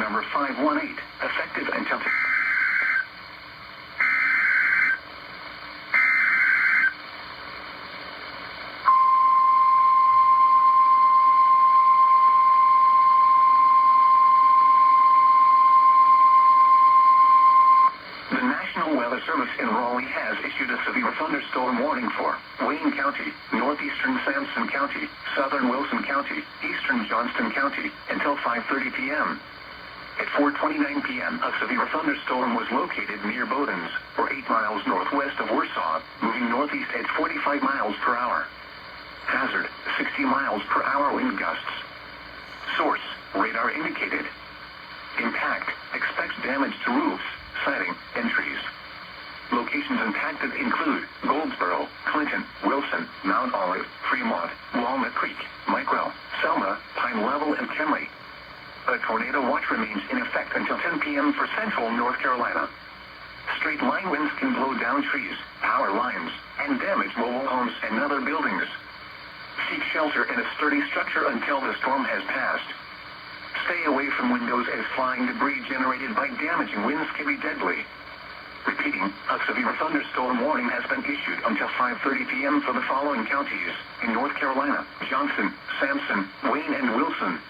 number 518, effective until... The National Weather Service in Raleigh has issued a severe thunderstorm warning for Wayne County, northeastern Sampson County, southern Wilson County, eastern Johnston County, until 5:30 p.m. At 4:29 p.m., a severe thunderstorm was located near Bowdens, or 8 miles northwest of Warsaw, moving northeast at 45 miles per hour. Hazard, 60 miles per hour wind gusts. Source, radar indicated. Impact, expects damage to roofs, siding, and trees. Locations impacted include Goldsboro, Clinton, Wilson, Mount Olive, Fremont, Walnut Creek, Micrell, Selma, Pine Level, and Kenley. A tornado watch remains in effect until 10 p.m. for central North Carolina. Straight line winds can blow down trees, power lines, and damage mobile homes and other buildings. Seek shelter in a sturdy structure until the storm has passed. Stay away from windows as flying debris generated by damaging winds can be deadly. Repeating, a severe thunderstorm warning has been issued until 5:30 p.m. for the following counties in North Carolina: Johnson, Sampson, Wayne, and Wilson.